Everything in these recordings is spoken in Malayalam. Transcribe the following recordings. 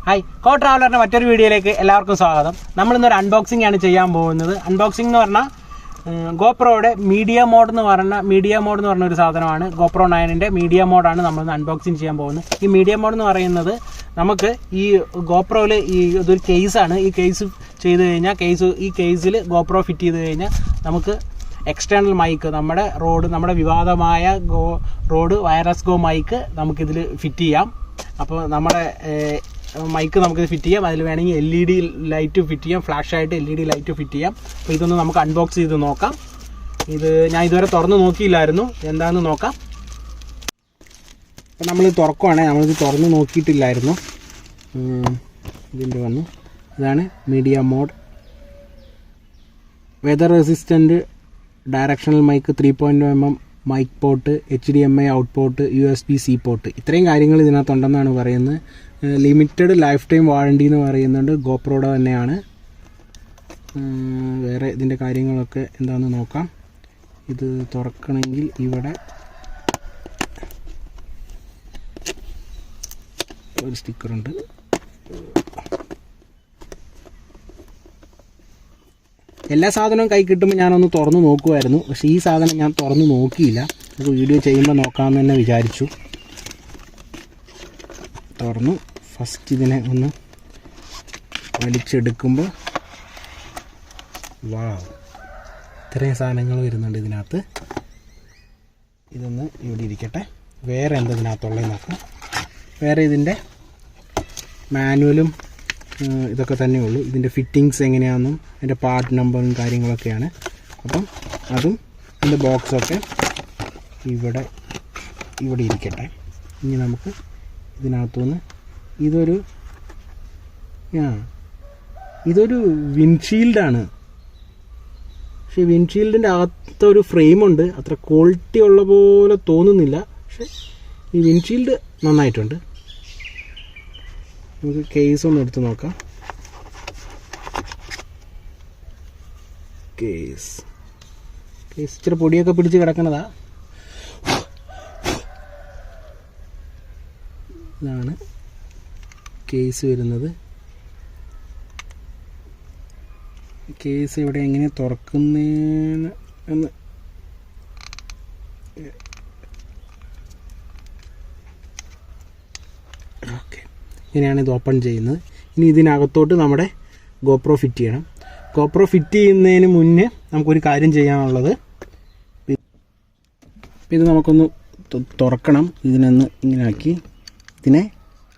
ഹായ്, കോട്രാവലറിൻ്റെ മറ്റൊരു വീഡിയോയിലേക്ക് എല്ലാവർക്കും സ്വാഗതം. നമ്മളിന്നൊരു അൺബോക്സിംഗ് ആണ് ചെയ്യാൻ പോകുന്നത്. അൺബോക്സിംഗ് എന്ന് പറഞ്ഞാൽ ഗോപ്രോയുടെ മീഡിയ മോഡ് എന്ന് പറഞ്ഞ ഒരു സാധനമാണ്. GoPro 9ൻ്റെ മീഡിയ മോഡാണ് നമ്മളിന്ന് അൺബോക്സിംഗ് ചെയ്യാൻ പോകുന്നത്. ഈ മീഡിയ മോഡ് എന്ന് പറയുന്നത് നമുക്ക് ഈ ഗോപ്രോയിൽ ഇതൊരു കേസാണ്. ഈ കേസ് ചെയ്ത് കഴിഞ്ഞാൽ ഈ കേസിൽ GoPro ഫിറ്റ് ചെയ്ത് കഴിഞ്ഞാൽ നമുക്ക് എക്സ്റ്റേണൽ മൈക്ക്, നമ്മുടെ വിവാദമായ റോഡ് വയർലെസ് ഗോ മൈക്ക് നമുക്കിതിൽ ഫിറ്റ് ചെയ്യാം. അപ്പോൾ നമ്മുടെ മൈക്ക് നമുക്കിത് ഫിറ്റ് ചെയ്യാം. അതിൽ വേണമെങ്കിൽ LED ലൈറ്റ് ഫിറ്റ് ചെയ്യാം, ഫ്ലാഷ് ആയിട്ട് LED ലൈറ്റ് ഫിറ്റ് ചെയ്യാം. അപ്പോൾ ഇതൊന്ന് നമുക്ക് അൺബോക്സ് ചെയ്ത് നോക്കാം. ഞാൻ ഇതുവരെ തുറന്ന് നോക്കിയില്ലായിരുന്നു, എന്താണെന്ന് നോക്കാം. അപ്പോൾ നമ്മളിത് തുറക്കുവാണെങ്കിൽ നമ്മളിത് തുറന്ന് നോക്കിയിട്ടില്ലായിരുന്നു. ഇതിൻ്റെ ഇതാണ് media mode. Weather resistant directional mic, 3.0mm mic port, HDMI out port, USB-C port, ഇത്രയും കാര്യങ്ങൾ ഇതിനകത്തുണ്ടെന്നാണ് പറയുന്നത്. ലിമിറ്റഡ് ലൈഫ് ടൈം വാറണ്ടി എന്ന് പറയുന്നുണ്ട്, ഗോപ്രോയുടെ തന്നെയാണ്. വേറെ ഇതിൻ്റെ കാര്യങ്ങളൊക്കെ എന്താണെന്ന് നോക്കാം. ഇത് തുറക്കണമെങ്കിൽ ഇവിടെ ഒരു സ്റ്റിക്കറുണ്ട്. എല്ലാ സാധനവും കൈ കിട്ടുമ്പോൾ ഞാനൊന്ന് തുറന്ന് നോക്കുമായിരുന്നു, പക്ഷേ ഈ സാധനം ഞാൻ തുറന്ന് നോക്കിയില്ല. നമുക്ക് വീഡിയോ ചെയ്യുമ്പോൾ നോക്കാമെന്ന് തന്നെ വിചാരിച്ചു. തുറന്നു. ഫസ്റ്റ് ഇതിനെ ഒന്ന് വലിച്ചെടുക്കുമ്പോൾ ഇത്രയും സാധനങ്ങൾ വരുന്നുണ്ട് ഇതിനകത്ത്. ഇതൊന്ന് ഇവിടെ ഇരിക്കട്ടെ. വേറെ എന്താ ഇതിനകത്തുള്ളത് നോക്കാം. വേറെ ഇതിൻ്റെ മാനുവലും ഇതൊക്കെ തന്നെ ഉള്ളൂ. ഇതിൻ്റെ ഫിറ്റിങ്സ് എങ്ങനെയാണെന്നും അതിൻ്റെ പാർട്ട് നമ്പറും കാര്യങ്ങളൊക്കെയാണ്. അപ്പം അതും ഇതിൻ്റെ ബോക്സൊക്കെ ഇവിടെ ഇരിക്കട്ടെ. ഇനി നമുക്ക് ഇതിനകത്തുനിന്ന് ഇതൊരു വിൻഷീൽഡാണ്. പക്ഷേ വിൻഷീൽഡിൻ്റെ അകത്തൊരു ഫ്രെയിമുണ്ട്. അത്ര ക്വാളിറ്റി ഉള്ള പോലെ തോന്നുന്നില്ല, പക്ഷേ ഈ വിൻഷീൽഡ് നന്നായിട്ടുണ്ട്. നമുക്ക് കേസ് ഒന്ന് എടുത്ത് നോക്കാം. കേസ് ഇച്ചിരി പൊടിയൊക്കെ പിടിച്ച് കിടക്കണതാ. ഇതാണ് കേസ് വരുന്നത്. കേസ് ഇവിടെ എങ്ങനെ തുറക്കുന്നതെന്ന് എന്ന് ഓക്കെ, ഇങ്ങനെയാണ് ഇത് ഓപ്പൺ ചെയ്യുന്നത്. ഇനി ഇതിനകത്തോട്ട് നമ്മുടെ GoPro ഫിറ്റ് ചെയ്യണം. GoPro ഫിറ്റ് ചെയ്യുന്നതിന് മുന്നേ നമുക്കൊരു കാര്യം ചെയ്യാനുള്ളത്, ഇത് നമുക്കൊന്ന് തുറക്കണം. ഇതിനൊന്ന് ഇങ്ങനെ ആക്കി ഇതിനെ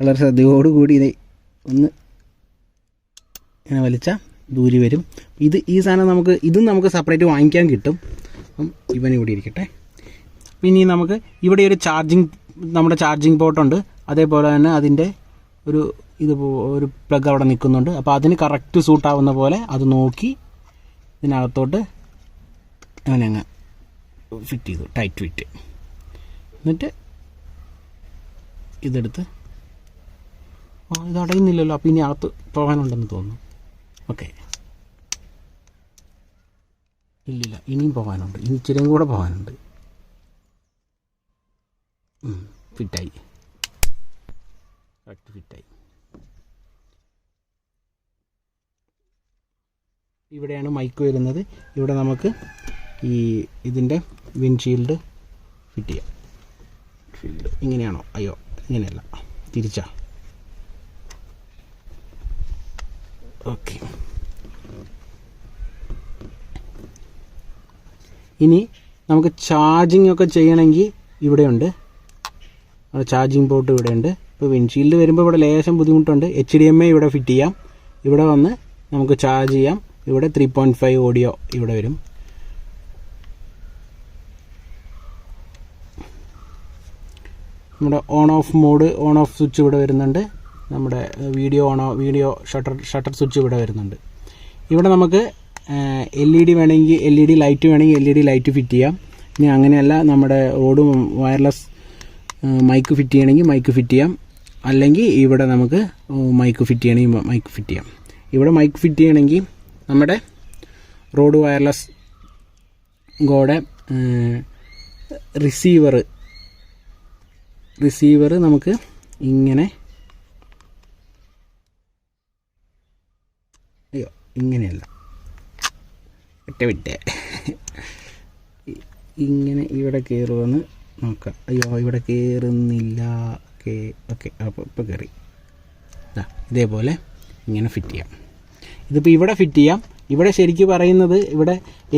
വളരെ ശ്രദ്ധയോടുകൂടി ഇത് ഒന്ന് ഇങ്ങനെ വലിച്ചാൽ ദൂരി വരും. ഈ സാധനം നമുക്ക് സെപ്പറേറ്റ് വാങ്ങിക്കാൻ കിട്ടും. അപ്പം ഇവൻ ഇവിടെ ഇരിക്കട്ടെ. ഇനി നമുക്ക് ഇവിടെ ഒരു നമ്മുടെ ചാർജിങ് പോർട്ടുണ്ട്. അതേപോലെ തന്നെ അതിൻ്റെ ഒരു പ്ലഗ് അവിടെ നിൽക്കുന്നുണ്ട്. അപ്പോൾ അതിന് കറക്റ്റ് സൂട്ടാവുന്ന പോലെ അത് നോക്കി ഇതിനകത്തോട്ട് അങ്ങ് ഫിറ്റ് ചെയ്തു, ടൈറ്റ് ഫിറ്റ്. എന്നിട്ട് ഇതെടുത്ത് ഇത് അടയുന്നില്ലല്ലോ, അപ്പോൾ ഇനി അകത്ത് പോകാനുണ്ടെന്ന് തോന്നുന്നു. ഓക്കെ, ഇല്ലില്ല, ഇനിയും പോകാനുണ്ട്. ഇനി ഇച്ചിരിയും കൂടെ പോകാനുണ്ട്. ഫിറ്റായി, കറക്റ്റ് ഫിറ്റായി. ഇവിടെയാണ് മൈക്ക് വരുന്നത്. ഇവിടെ നമുക്ക് ഇതിൻ്റെ വിൻഷീൽഡ് ഫിറ്റ് ചെയ്യാം. ഇങ്ങനെയാണോ? അയ്യോ, ഇങ്ങനെയല്ല, തിരിച്ചാ. ഓക്കെ, ഇനി നമുക്ക് ചാർജിങ് ഒക്കെ ചെയ്യണമെങ്കിൽ ഇവിടെയുണ്ട്, ചാർജിങ് പോർട്ട് ഇവിടെയുണ്ട്. ഇപ്പോൾ വിൻഷീൽഡ് വരുമ്പോൾ ഇവിടെ ലേശം ബുദ്ധിമുട്ടുണ്ട്. HDMI ഇവിടെ ഫിറ്റ് ചെയ്യാം. ഇവിടെ വന്ന് നമുക്ക് ചാർജ് ചെയ്യാം. ഇവിടെ 3.5 ഓഡിയോ ഇവിടെ വരും. നമ്മുടെ ഓൺ ഓഫ് സ്വിച്ച് ഇവിടെ വരുന്നുണ്ട്. നമ്മുടെ വീഡിയോ ഷട്ടർ സ്വിച്ച് ഇവിടെ വരുന്നുണ്ട്. ഇവിടെ നമുക്ക് LED വേണമെങ്കിൽ LED ലൈറ്റ് വേണമെങ്കിൽ LED ലൈറ്റ് ഫിറ്റ് ചെയ്യാം. ഇനി അങ്ങനെയല്ല, നമ്മുടെ റോഡ് വയർലെസ് മൈക്ക് ഫിറ്റ് ചെയ്യണമെങ്കിൽ മൈക്ക് ഫിറ്റ് ചെയ്യാം. അല്ലെങ്കിൽ ഇവിടെ നമുക്ക് മൈക്ക് ഫിറ്റ് ചെയ്യണമെങ്കിൽ മൈക്ക് ഫിറ്റ് ചെയ്യാം. ഇവിടെ മൈക്ക് ഫിറ്റ് ചെയ്യണമെങ്കിൽ നമ്മുടെ റോഡ് വയർലെസ് ഗോയുടെ റിസീവർ നമുക്ക് ഇങ്ങനെ അയ്യോ ഇങ്ങനെയല്ല, വിട്ടേ ഇങ്ങനെ ഇവിടെ കയറുമെന്ന് നോക്കാം. അയ്യോ ഇവിടെ കയറുന്നില്ല. ഓക്കെ ഓക്കെ, അപ്പോൾ ഇപ്പോൾ കയറി. ഇതേപോലെ ഇങ്ങനെ ഫിറ്റ് ചെയ്യാം. ഇതിപ്പോൾ ഇവിടെ ഫിറ്റ് ചെയ്യാം. ഇവിടെ ശരിക്കും പറയുന്നത് ഇവിടെ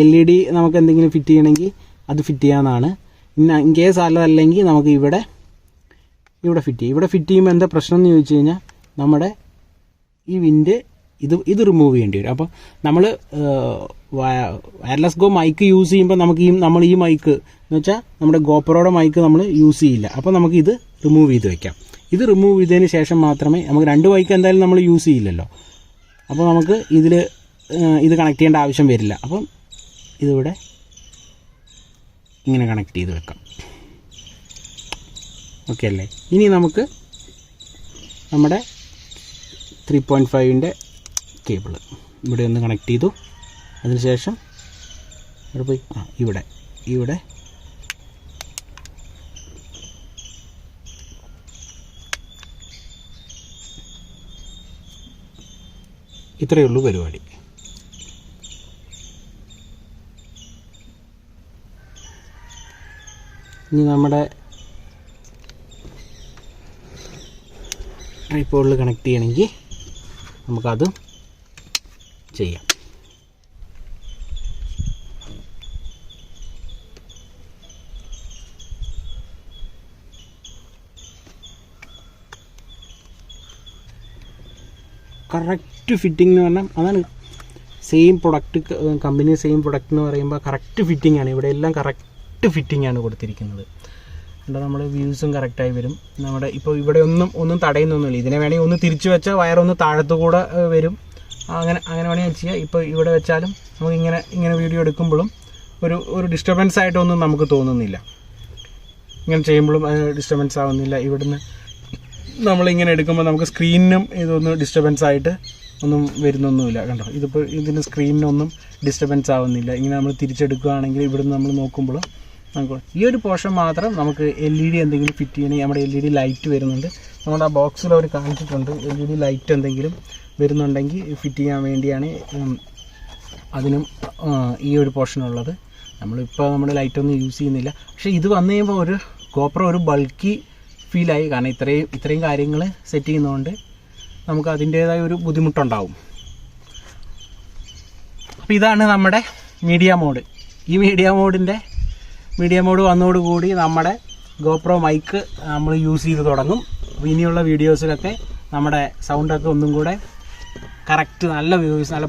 LED നമുക്ക് എന്തെങ്കിലും ഫിറ്റ് ചെയ്യണമെങ്കിൽ അത് ഫിറ്റ് ചെയ്യാമെന്നാണ്. ഇൻ കേസ് അല്ലതല്ലെങ്കിൽ നമുക്ക് ഇവിടെ ഫിറ്റ് ചെയ്യും. ഇവിടെ ഫിറ്റ് ചെയ്യുമ്പോൾ എന്താ പ്രശ്നം എന്ന് ചോദിച്ചു കഴിഞ്ഞാൽ നമ്മുടെ ഈ വിൻഡ് ഇത് റിമൂവ് ചെയ്യേണ്ടി വരും. അപ്പോൾ നമ്മൾ വയർലെസ് ഗോ മൈക്ക് യൂസ് ചെയ്യുമ്പോൾ നമ്മൾ ഈ മൈക്ക് എന്ന് വെച്ചാൽ നമ്മുടെ ഗോപ്രോയുടെ മൈക്ക് നമ്മൾ യൂസ് ചെയ്യില്ല. അപ്പോൾ നമുക്ക് ഇത് റിമൂവ് ചെയ്ത് വെക്കാം. ഇത് റിമൂവ് ചെയ്തതിന് ശേഷം മാത്രമേ നമുക്ക് 2 മൈക്ക് എന്തായാലും നമ്മൾ യൂസ് ചെയ്യില്ലല്ലോ. അപ്പോൾ നമുക്ക് ഇത് കണക്ട് ചെയ്യേണ്ട ആവശ്യം വരില്ല. അപ്പം ഇതിവിടെ ഇങ്ങനെ കണക്ട് ചെയ്ത് വെക്കാം. ഓക്കെ അല്ലേ? ഇനി നമുക്ക് നമ്മുടെ 3.5ൻ്റെ കേബിൾ ഇവിടെ ഒന്ന് കണക്ട് ചെയ്തു. അതിനുശേഷം ഇവിടെ പോയി ഇവിടെ ഇത്രയേ ഉള്ളൂ പരിപാടി. ഇനി നമ്മുടെ ട്രൈപോഡിൽ കണക്ട് ചെയ്യണമെങ്കിൽ നമുക്കത് ചെയ്യാം. കറക്റ്റ് ഫിറ്റിംഗ് എന്ന് പറഞ്ഞാൽ അതാണ് same product, company same product എന്ന് പറയുമ്പോൾ കറക്റ്റ് ഫിറ്റിംഗ് ആണ്. ഇവിടെ എല്ലാം കറക്റ്റ് ഫിറ്റിംഗ് ആണ് കൊടുത്തിരിക്കുന്നത്. എന്താ നമ്മുടെ വ്യൂസും കറക്റ്റായി വരും. നമ്മുടെ ഇപ്പോൾ ഇവിടെ ഒന്നും തടയുന്നൊന്നുമില്ല. ഇതിനെ വേണമെങ്കിൽ ഒന്ന് തിരിച്ചു വെച്ചാൽ വയറൊന്ന് താഴത്തു കൂടെ വരും. അങ്ങനെ വേണമെങ്കിൽ ചെയ്യാം. ഇപ്പോൾ ഇവിടെ വെച്ചാലും നമുക്ക് ഇങ്ങനെ വീഡിയോ എടുക്കുമ്പോഴും ഒരു ഡിസ്റ്റർബൻസ് ആയിട്ടൊന്നും നമുക്ക് തോന്നുന്നില്ല. ഇങ്ങനെ ചെയ്യുമ്പോഴും ഡിസ്റ്റർബൻസ് ആവുന്നില്ല. ഇവിടുന്ന് നമ്മളിങ്ങനെ എടുക്കുമ്പോൾ നമുക്ക് സ്ക്രീനിനും ഇതൊന്നും ഡിസ്റ്റർബൻസ് ആയിട്ട് ഒന്നും വരുന്നൊന്നുമില്ല. കണ്ടോ, ഇതിന് സ്ക്രീനിനൊന്നും ഡിസ്റ്റർബൻസ് ആവുന്നില്ല. ഇങ്ങനെ നമ്മൾ തിരിച്ചെടുക്കുകയാണെങ്കിൽ ഇവിടുന്ന് നമ്മൾ നോക്കുമ്പോൾ നമുക്ക് ഈ ഒരു പോർഷൻ മാത്രം നമുക്ക് LED എന്തെങ്കിലും ഫിറ്റ് ചെയ്യണമെങ്കിൽ നമ്മുടെ LED ലൈറ്റ് വരുന്നുണ്ട്. നമ്മുടെ ആ ബോക്സിൽ അവർ കാണിച്ചിട്ടുണ്ട്. LED ലൈറ്റ് എന്തെങ്കിലും വരുന്നുണ്ടെങ്കിൽ ഫിറ്റ് ചെയ്യാൻ വേണ്ടിയാണ് അതിനും ഈ ഒരു പോർഷനുള്ളത്. നമ്മളിപ്പോൾ നമ്മുടെ ലൈറ്റൊന്നും യൂസ് ചെയ്യുന്നില്ല. പക്ഷേ ഇത് വന്നു കഴിയുമ്പോൾ ഒരു GoPro ഒരു ബൾക്കി ഫീലായി. കാരണം ഇത്രയും കാര്യങ്ങൾ സെറ്റ് ചെയ്യുന്നതുകൊണ്ട് നമുക്ക് അതിൻ്റേതായ ഒരു ബുദ്ധിമുട്ടുണ്ടാവും. അപ്പോൾ ഇതാണ് നമ്മുടെ മീഡിയ മോഡ്. ഈ മീഡിയ മോഡ് വന്നതോടുകൂടി നമ്മുടെ GoPro മൈക്ക് നമ്മൾ യൂസ് ചെയ്ത് തുടങ്ങും. ഇനിയുള്ള വീഡിയോസിലൊക്കെ നമ്മുടെ സൗണ്ടൊക്കെ ഒന്നും കൂടെ കറക്റ്റ് നല്ല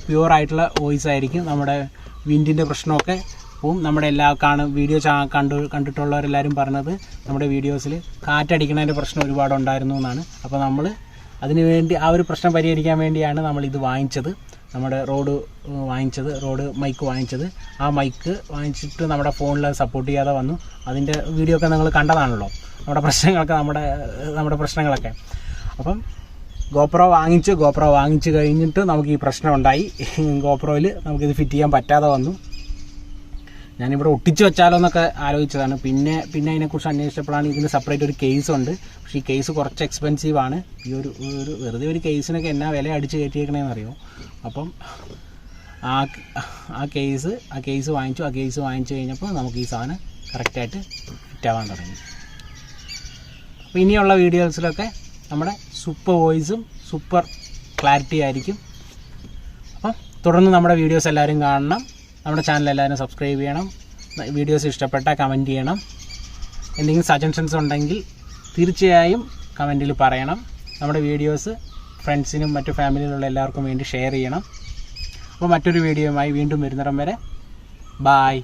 പ്യുവർ ആയിട്ടുള്ള വോയിസ് ആയിരിക്കും. നമ്മുടെ വിൻഡിൻ്റെ പ്രശ്നമൊക്കെ പോവും. നമ്മുടെ വീഡിയോ കണ്ടിട്ടുള്ളവരെല്ലാവരും പറഞ്ഞത് നമ്മുടെ വീഡിയോസിൽ കാറ്റടിക്കുന്നതിൻ്റെ പ്രശ്നം ഒരുപാടുണ്ടായിരുന്നു എന്നാണ്. അപ്പോൾ നമ്മൾ അതിനുവേണ്ടി ആ ഒരു പ്രശ്നം പരിഹരിക്കാൻ വേണ്ടിയാണ് നമ്മളിത് വാങ്ങിച്ചത്. നമ്മുടെ റോഡ് മൈക്ക് വാങ്ങിച്ചത്. ആ മൈക്ക് വാങ്ങിച്ചിട്ട് നമ്മുടെ ഫോണിൽ സപ്പോർട്ട് ചെയ്യാതെ വന്നു. അതിൻ്റെ വീഡിയോ ഒക്കെ നിങ്ങൾ കണ്ടതാണല്ലോ, നമ്മുടെ പ്രശ്നങ്ങളൊക്കെ. അപ്പം GoPro വാങ്ങിച്ച് കഴിഞ്ഞിട്ട് നമുക്ക് ഈ പ്രശ്നം ഉണ്ടായി. GoProയിൽ നമുക്കിത് ഫിറ്റ് ചെയ്യാൻ പറ്റാതെ വന്നു. ഞാനിവിടെ ഒട്ടിച്ച് വെച്ചാലോ എന്നൊക്കെ ആലോചിച്ചതാണ്. പിന്നെ അതിനെക്കുറിച്ച് അന്വേഷിച്ചപ്പോഴാണ് ഇതിന് സെപ്പറേറ്റ് ഒരു കേസ് ഉണ്ട്. പക്ഷേ ഈ കേസ് കുറച്ച് എക്സ്പെൻസീവാണ്. ഈ ഒരു വെറുതെ ഒരു കേസിനൊക്കെ എന്നാ വില അടിച്ച് കയറ്റിയേക്കണേന്ന് അറിയുമോ. അപ്പം ആ കേസ് വാങ്ങിച്ചു കഴിഞ്ഞപ്പോൾ നമുക്ക് ഈ സാധനം കറക്റ്റായിട്ട് ഫിറ്റാവാൻ തുടങ്ങി. അപ്പോൾ ഇനിയുള്ള വീഡിയോസിലൊക്കെ നമ്മുടെ സൂപ്പർ വോയിസും സൂപ്പർ ക്ലാരിറ്റി ആയിരിക്കും. അപ്പം തുടർന്ന് നമ്മുടെ വീഡിയോസ് എല്ലാവരും കാണണം. നമ്മുടെ ചാനൽ എല്ലാവരും സബ്സ്ക്രൈബ് ചെയ്യണം. വീഡിയോസ് ഇഷ്ടപ്പെട്ടാൽ കമൻറ്റ് ചെയ്യണം. എന്തെങ്കിലും സജഷൻസ് ഉണ്ടെങ്കിൽ തീർച്ചയായും കമൻറ്റിൽ പറയണം. നമ്മുടെ വീഡിയോസ് ഫ്രണ്ട്സിനും മറ്റു ഫാമിലിയിലുള്ള എല്ലാവർക്കും വേണ്ടി ഷെയർ ചെയ്യണം. അപ്പോൾ മറ്റൊരു വീഡിയോയുമായി വീണ്ടും വരുന്നിടം വരെ ബായ്.